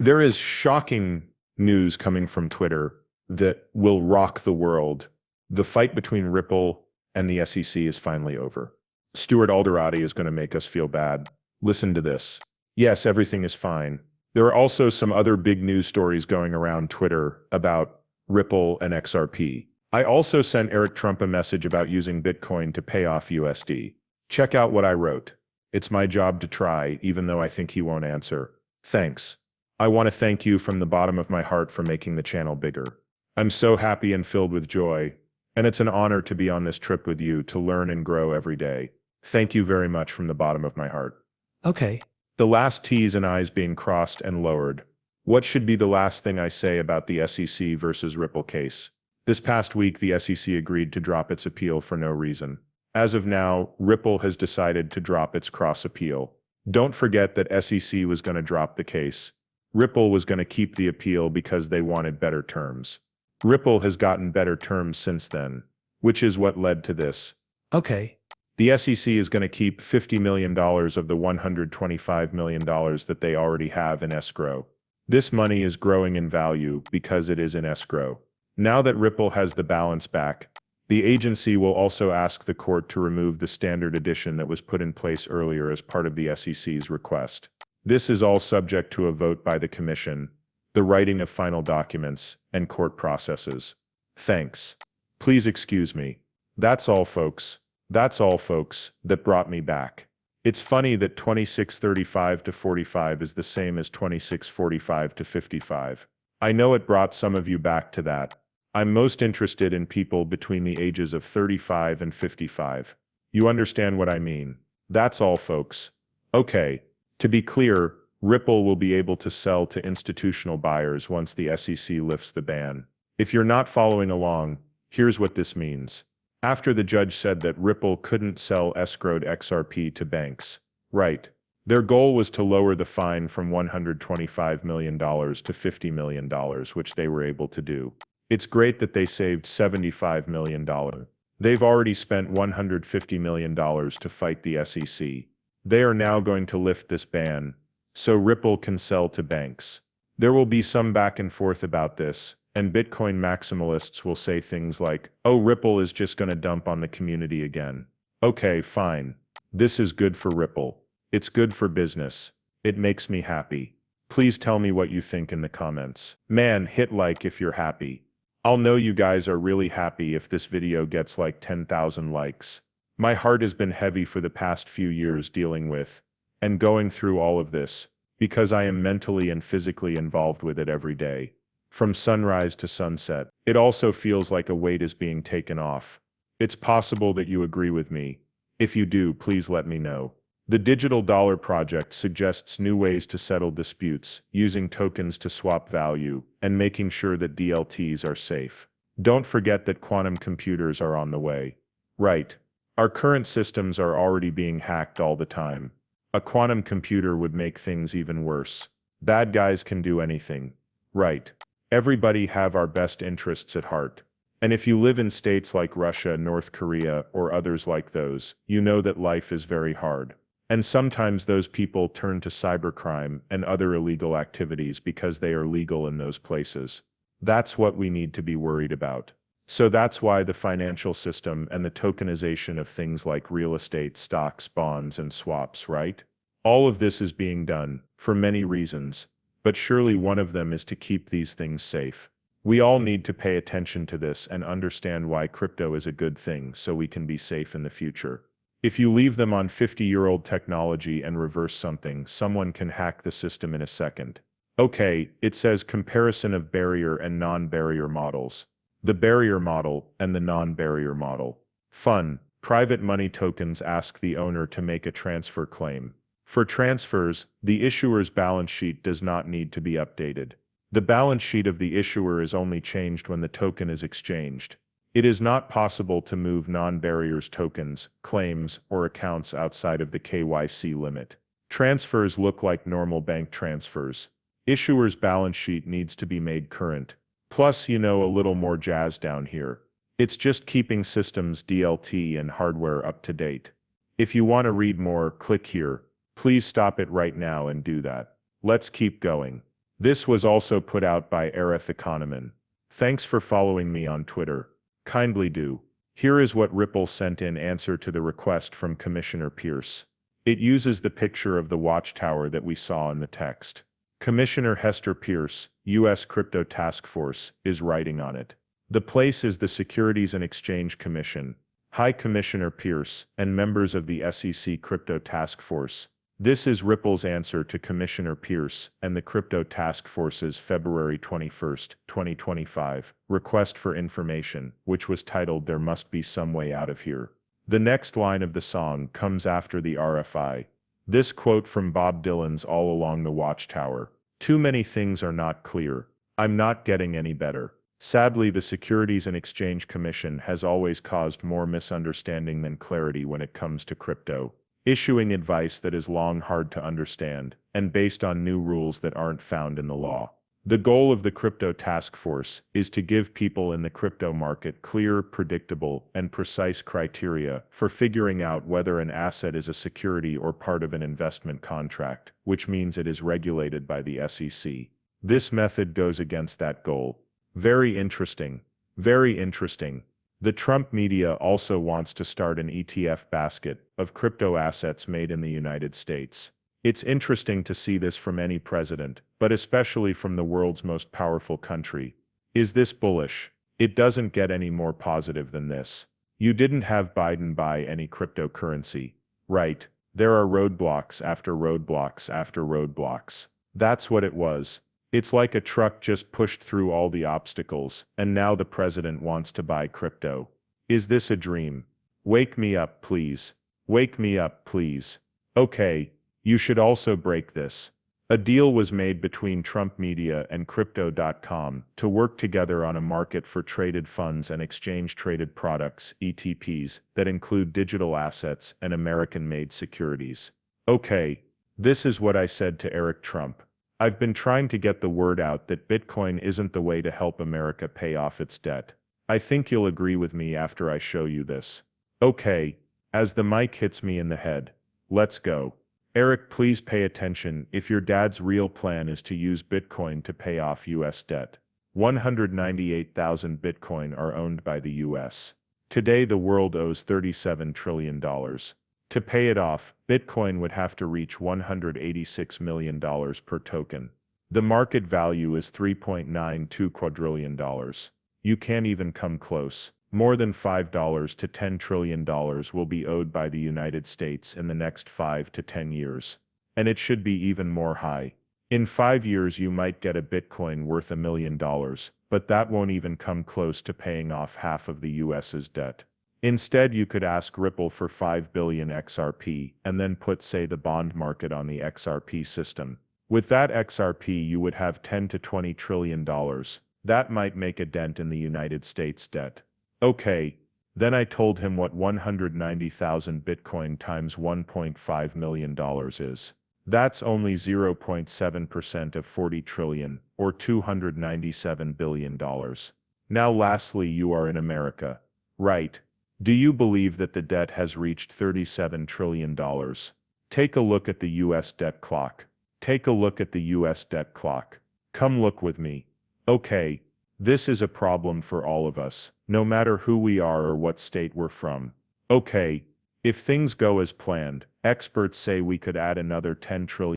There is shocking news coming from Twitter that will rock the world. The fight between Ripple and the SEC is finally over. Stuart Alderati is going to make us feel bad. Listen to this. Yes, everything is fine. There are also some other big news stories going around Twitter about Ripple and XRP. I also sent Eric Trump a message about using Bitcoin to pay off USD. Check out what I wrote. It's my job to try, even though I think he won't answer. Thanks. I want to thank you from the bottom of my heart for making the channel bigger. I'm so happy and filled with joy, and it's an honor to be on this trip with you to learn and grow every day. Thank you very much from the bottom of my heart. Okay. The last T's and I's being crossed and lowered. What should be the last thing I say about the SEC versus Ripple case? This past week, the SEC agreed to drop its appeal for no reason. As of now, Ripple has decided to drop its cross appeal. Don't forget that SEC was going to drop the case. Ripple was going to keep the appeal because they wanted better terms. Ripple has gotten better terms since then, which is what led to this. Okay. The SEC is going to keep $50 million of the $125 million that they already have in escrow. This money is growing in value because it is in escrow. Now that Ripple has the balance back, the agency will also ask the court to remove the standard edition that was put in place earlier as part of the SEC's request. This is all subject to a vote by the Commission, the writing of final documents, and court processes. Thanks. Please excuse me. That's all, folks. That's all, folks, that brought me back. It's funny that 2635 to 45 is the same as 2645 to 55. I know it brought some of you back to that. I'm most interested in people between the ages of 35 and 55. You understand what I mean? That's all, folks. Okay. To be clear, Ripple will be able to sell to institutional buyers once the SEC lifts the ban. If you're not following along, here's what this means. After the judge said that Ripple couldn't sell escrowed XRP to banks, right? Their goal was to lower the fine from $125 million to $50 million, which they were able to do. It's great that they saved $75 million. They've already spent $150 million to fight the SEC. They are now going to lift this ban, so Ripple can sell to banks. There will be some back and forth about this, and Bitcoin maximalists will say things like, oh, Ripple is just going to dump on the community again. Okay, fine. This is good for Ripple. It's good for business. It makes me happy. Please tell me what you think in the comments. Man, hit like if you're happy. I'll know you guys are really happy if this video gets like 10,000 likes. My heart has been heavy for the past few years dealing with and going through all of this because I am mentally and physically involved with it every day. From sunrise to sunset, it also feels like a weight is being taken off. It's possible that you agree with me. If you do, please let me know. The Digital Dollar Project suggests new ways to settle disputes, using tokens to swap value, and making sure that DLTs are safe. Don't forget that quantum computers are on the way. Right. Our current systems are already being hacked all the time. A quantum computer would make things even worse. Bad guys can do anything. Right. Everybody have our best interests at heart. And if you live in states like Russia, North Korea, or others like those, you know that life is very hard. And sometimes those people turn to cybercrime and other illegal activities because they are legal in those places. That's what we need to be worried about. So that's why the financial system and the tokenization of things like real estate, stocks, bonds, and swaps, right? All of this is being done for many reasons, but surely one of them is to keep these things safe. We all need to pay attention to this and understand why crypto is a good thing so we can be safe in the future. If you leave them on 50-year-old technology and reverse something, someone can hack the system in a second. Okay, it says comparison of barrier and non-barrier models. The barrier model and the non-barrier model. Fun. Private money tokens ask the owner to make a transfer claim. For transfers, the issuer's balance sheet does not need to be updated. The balance sheet of the issuer is only changed when the token is exchanged. It is not possible to move non-barriers tokens, claims, or accounts outside of the KYC limit. Transfers look like normal bank transfers. Issuer's balance sheet needs to be made current. Plus, a little more jazz down here. It's just keeping systems DLT and hardware up to date. If you want to read more, click here. Please stop it right now and do that. Let's keep going. This was also put out by Aerith Economin. Thanks for following me on Twitter. Kindly do. Here is what Ripple sent in answer to the request from Commissioner Pierce. It uses the picture of the watchtower that we saw in the text. Commissioner Hester Pierce, U.S. Crypto Task Force, is writing on it. The place is the Securities and Exchange Commission. Hi Commissioner Pierce, and members of the SEC Crypto Task Force. This is Ripple's answer to Commissioner Pierce and the Crypto Task Force's February 21, 2025, request for information, which was titled "There Must Be Some Way Out of Here." The next line of the song comes after the RFI. This quote from Bob Dylan's All Along the Watchtower. Too many things are not clear. I'm not getting any better. Sadly, the Securities and Exchange Commission has always caused more misunderstanding than clarity when it comes to crypto, issuing advice that is long hard to understand, and based on new rules that aren't found in the law. The goal of the Crypto Task Force is to give people in the crypto market clear, predictable, and precise criteria for figuring out whether an asset is a security or part of an investment contract, which means it is regulated by the SEC. This method goes against that goal. Very interesting. Very interesting. The Trump media also wants to start an ETF basket of crypto assets made in the United States. It's interesting to see this from any president, but especially from the world's most powerful country. Is this bullish? It doesn't get any more positive than this. You didn't have Biden buy any cryptocurrency, right? There are roadblocks after roadblocks after roadblocks. That's what it was. It's like a truck just pushed through all the obstacles, and now the president wants to buy crypto. Is this a dream? Wake me up, please. Wake me up, please. Okay, you should also break this. A deal was made between Trump Media and Crypto.com to work together on a market for traded funds and exchange-traded products, ETPs, that include digital assets and American-made securities. Okay, this is what I said to Eric Trump. I've been trying to get the word out that Bitcoin isn't the way to help America pay off its debt. I think you'll agree with me after I show you this. Okay, as the mic hits me in the head. Let's go. Eric, please pay attention if your dad's real plan is to use Bitcoin to pay off US debt. 198,000 Bitcoin are owned by the US. Today the world owes $37 trillion. To pay it off, Bitcoin would have to reach $186 million per token. The market value is $3.92 quadrillion. You can't even come close. More than $5 to $10 trillion will be owed by the United States in the next 5 to 10 years. And it should be even more high. In 5 years you might get a Bitcoin worth $1 million, but that won't even come close to paying off half of the US's debt. Instead, you could ask Ripple for 5 billion XRP and then put, say, the bond market on the XRP system. With that XRP, you would have $10 to $20 trillion. That might make a dent in the United States debt. Okay. Then I told him what 190,000 Bitcoin times $1.5 million is. That's only 0.7% of 40 trillion, or $297 billion. Now lastly, you are in America. Right. Do you believe that the debt has reached $37 trillion? Take a look at the US debt clock. Take a look at the US debt clock. Come look with me. Okay, this is a problem for all of us, no matter who we are or what state we're from. Okay, if things go as planned, experts say we could add another $10 trillion